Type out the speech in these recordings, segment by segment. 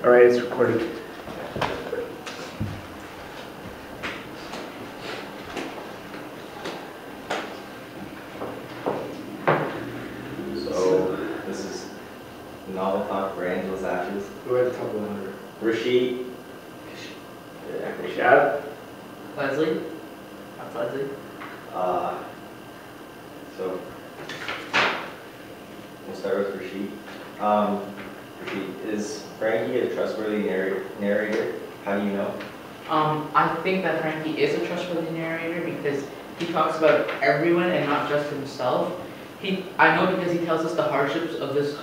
Alright, it's recorded. So, this is Novel Talk for Angela's Ashes. Who had the top 100? Rachit. Keshav? Leslie? That's Leslie. So, we'll start with Rachit. Rachit, is Frankie a trustworthy narrator? How do you know? I think that Frankie is a trustworthy narrator because he talks about everyone and not just himself. I know because he tells us the hardships of his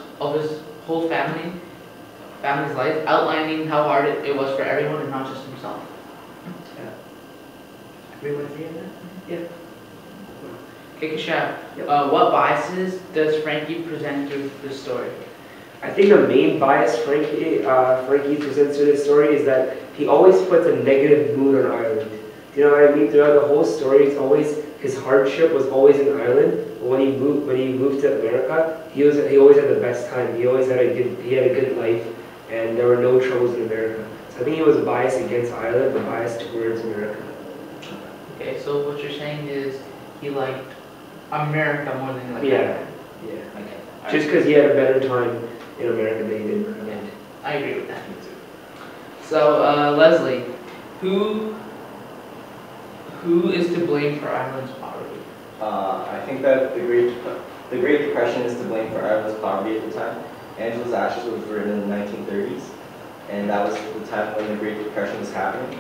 whole family's life, outlining how hard it was for everyone and not just himself. Yeah. Everyone agree on that? Yeah. Okay, Keshav, what biases does Frankie present through the story? I think the main bias Frankie presents to this story is that he always puts a negative mood on Ireland. Do you know what I mean? Throughout the whole story, it's always his hardship was always in Ireland. But when he moved to America, he always had the best time. He had a good life, and there were no troubles in America. So I think he was biased against Ireland, but biased towards America. Okay, so what you're saying is he liked America more than he liked Yeah. Ireland. Yeah. Okay. Just because he had a better time in America than he did in Ireland. I agree with that. So, Leslie, who is to blame for Ireland's poverty? I think that the Great Depression is to blame for Ireland's poverty at the time. Angela's Ashes was written in the 1930s, and that was the time when the Great Depression was happening.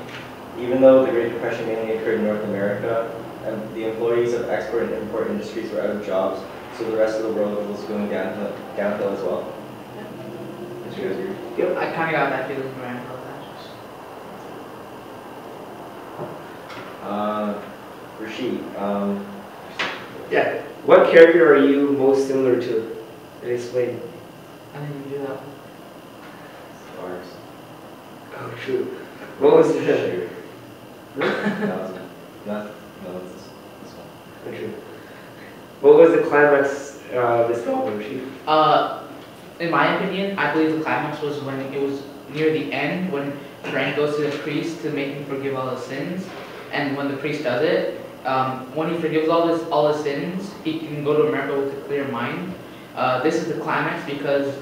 Even though the Great Depression mainly occurred in North America, and the employees of export and import industries were out of jobs, so the rest of the world was going downhill as well. Did you guys agree? Yep, I kind of got that feeling from Angela's Ashes. Rachit, Yeah. What character are you most similar to? And explain. I didn't do that one. Stars. Oh, true. What was the... Sure. No, it's this one. Oh, true. What was the climax this album, Chief? In my opinion, I believe the climax was when it was near the end, when Frank goes to the priest to make him forgive all his sins, and when the priest does it, when he forgives all his sins, he can go to America with a clear mind. This is the climax because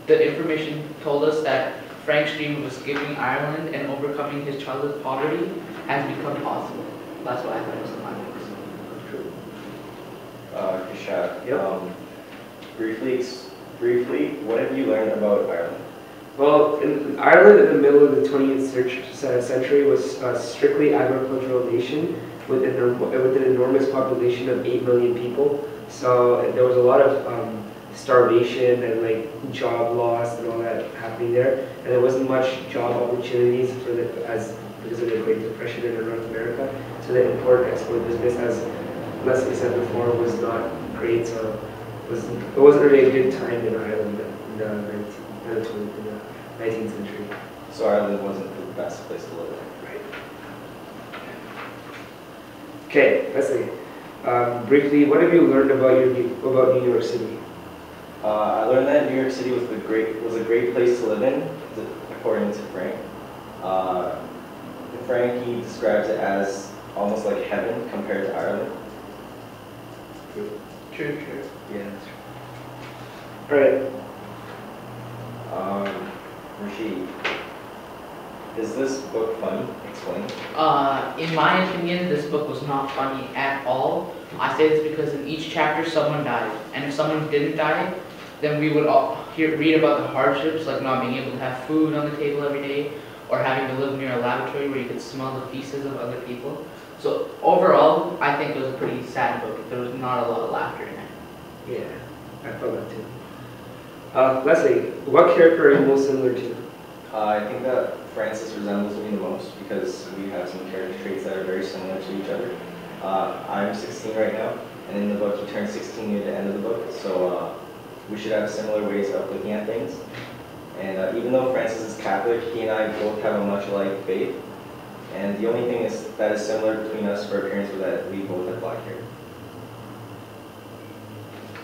the information told us that Frank's dream of escaping Ireland and overcoming his childhood poverty has become possible. That's what I thought was the climax. True. Keshav, Yep. briefly, what have you learned about Ireland? Well, Ireland in the middle of the 20th century was a strictly agricultural nation with an enormous population of 8 million people. So there was a lot of starvation and like job loss and all that happening there. And there wasn't much job opportunities because of the Great Depression in North America. So the import-export business, as Leslie said before, was not great. So it wasn't really a good time in Ireland in the 19th century. So Ireland wasn't the best place to live in. Right. Okay, Leslie. Briefly, what have you learned about New York City? I learned that New York City was a great place to live in, according to Frank. Frank describes it as almost like heaven compared to Ireland. True. Yeah, that's true. Alright. Rachit, is this book funny? Explain. In my opinion, this book was not funny at all. I say this because in each chapter someone died, and if someone didn't die, then we would all read about the hardships, like not being able to have food on the table every day, or having to live near a laboratory where you could smell the feces of other people. So overall, I think it was a pretty sad book. There was not a lot of laughter in it. Yeah, I felt that too. Leslie, what character are you most similar to? I think that Francis resembles me the most because we have some character traits that are very similar to each other. I'm 16 right now, and in the book he turns 16 near the end of the book, so we should have similar ways of looking at things. And even though Francis is Catholic, he and I both have a much alike faith. And the only thing that is similar between us for appearance was that we both have black hair.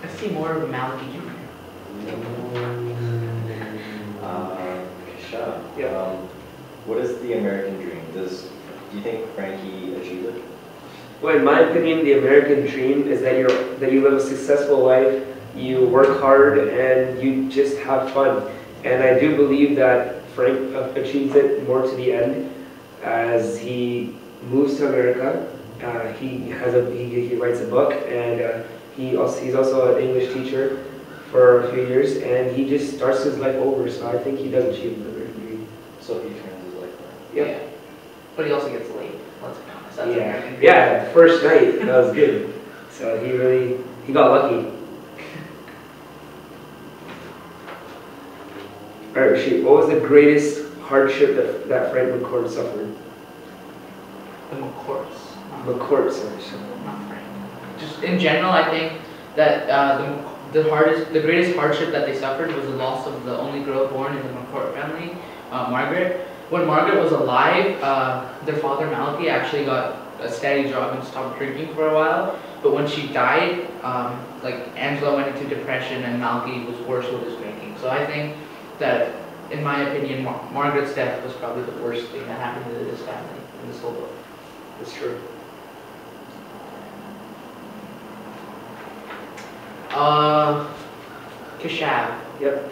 I see more of a Malachi Jr. Keshav. Yeah. What is the American dream? Do you think Frankie achieved it? Well, in my opinion, the American dream is that you live a successful life, you work hard, and you just have fun. And I do believe that Frank achieves it more to the end, as he moves to America. He writes a book, and he's also an English teacher for a few years, and he just starts his life over. So I think he does achieve the American dream. So he turns his life around. Yep. Yeah. But he also gets laid. Let's be honest. That's American dream. Yeah, first night, that was good. So he got lucky. Alright, Rachit, what was the greatest hardship that Frank McCourt suffered? The McCourts. McCourt, sorry. Not Frank. Just in general, I think that the greatest hardship that they suffered was the loss of the only girl born in the McCourt family, Margaret. When Margaret was alive, their father Malachi actually got a steady job and stopped drinking for a while. But when she died, Angela went into depression and Malachi was worse with his drinking. So I think that, in my opinion, Margaret's death was probably the worst thing that happened to this family in this whole book. That's true. Keshav. Yep.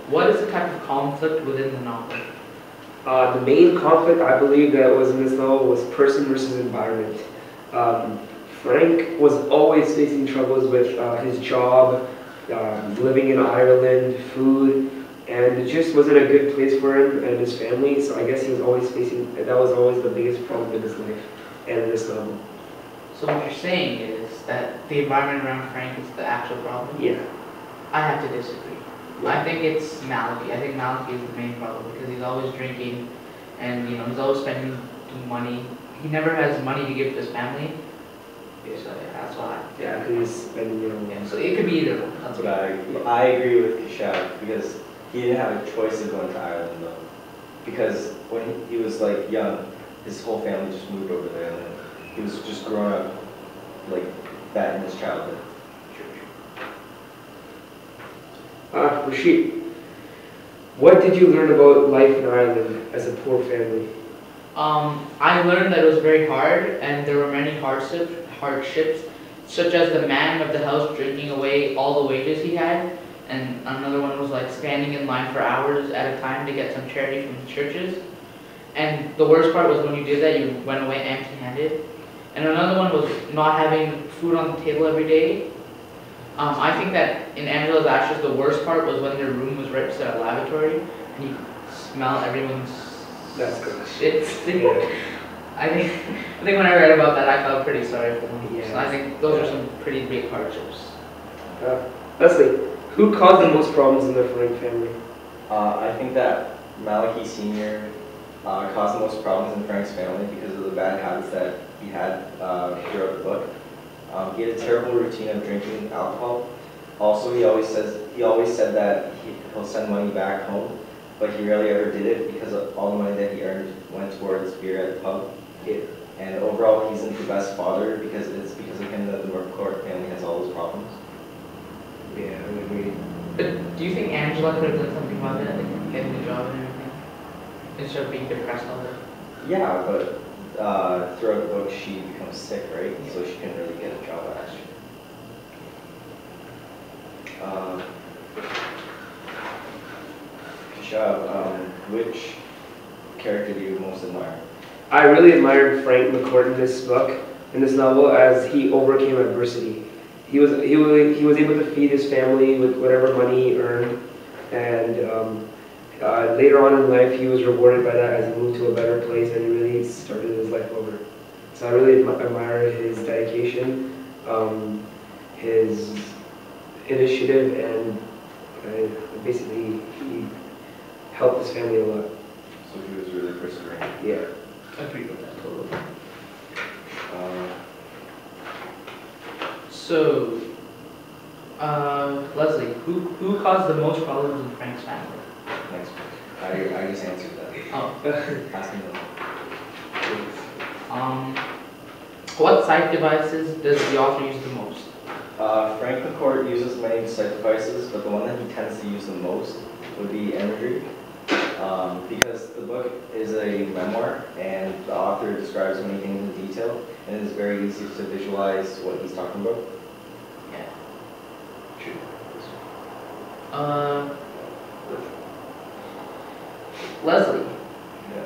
What is the type of conflict within the novel? The main conflict I believe that was in this novel was person versus environment. Frank was always facing troubles with his job, living in Ireland, food, and it just wasn't a good place for him and his family. So I guess he was always facing, that was always the biggest problem in his life and in this novel. So what you're saying is that the environment around Frank is the actual problem? Yeah. I have to disagree. Yeah. I think it's Malachi. I think Malachi is the main problem because he's always drinking and he's always spending money. He never has money to give to his family. Yeah. So that's why. Yeah, because he's spending, Yeah, so it could be either one. That's what I agree with Keshav, because he didn't have a choice of going to Ireland though. Because when he was young, his whole family just moved over there, and he was just growing up like that in his childhood. Rachit, what did you learn about life in Ireland as a poor family? I learned that it was very hard and there were many hardships, such as the man of the house drinking away all the wages he had, and another one was standing in line for hours at a time to get some charity from the churches. And the worst part was when you did that, you went away empty-handed. And another one was not having food on the table every day. I think that in Angela's Ashes, the worst part was when their room was right beside a lavatory, and you smell everyone's shit. I think when I read about that, I felt pretty sorry for them. Yeah. So I think those are some pretty big hardships. Leslie, who caused the most problems in the Frank family? I think that Malachi Sr. Caused the most problems in Frank's family because of the bad habits that he had throughout the book. He had a terrible routine of drinking alcohol. Also, he always said that he'll send money back home, but he rarely ever did it because of all the money that he earned went towards beer at the pub. Yeah. And overall, he isn't the best father because it's because of him that the McCourt family has all those problems. Yeah, I agree. But do you think Angela could have done something about that, getting the job and everything, instead of being depressed all the time? Yeah, but throughout the book, she becomes sick, right? So she couldn't really get a job actually. Keshav, which character do you most admire? I really admired Frank McCourt in this book, in this novel, as he overcame adversity. He was able to feed his family with whatever money he earned, and later on in life, he was rewarded by that as he moved to a better place and he really started his life over. So I really admire his dedication, his initiative, and basically he helped his family a lot. So he was really persevering. Yeah. I agree with that totally. So, Leslie, who caused the most problems in Frank's family? Next one. I just answered that. Oh. Ask me What sight devices does the author use the most? Frank McCourt uses many sight devices, but the one that he tends to use the most would be imagery. because the book is a memoir and the author describes many things in detail, and it is very easy to visualize what he's talking about. Yeah. True. Leslie, Yeah.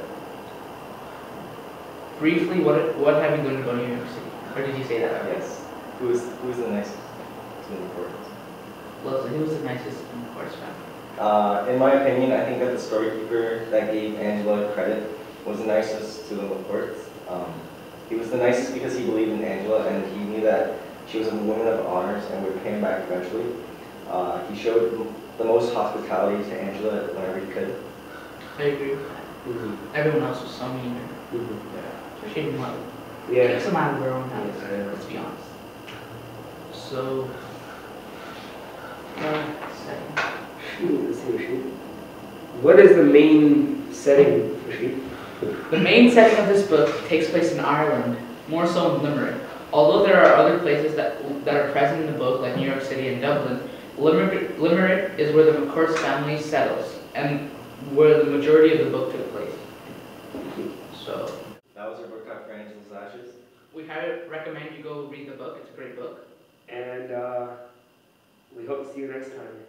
briefly, what have you done about New York City? Or did you say that? Yes. Who's the next to the important? Leslie, who was the nicest in the Forest family? In my opinion, I think that the storykeeper that gave Angela credit was the nicest to the Laportes. He was the nicest because he believed in Angela and he knew that she was a woman of honors and would pay him back eventually. He showed the most hospitality to Angela whenever he could. I agree with that. Everyone else was so mean, especially in mother. Yeah. Kicks them out of their own house, Yeah. let's be honest. So, setting. Let's see, Rachit. What is the main setting, Rachit? The main setting of this book takes place in Ireland, more so in Limerick. Although there are other places that are present in the book, like New York City and Dublin, Limerick is where the McCourt family settles, and where the majority of the book took place. So, That was our book talk for Angela's Ashes. we highly recommend you go read the book. It's a great book. And we hope to see you next time.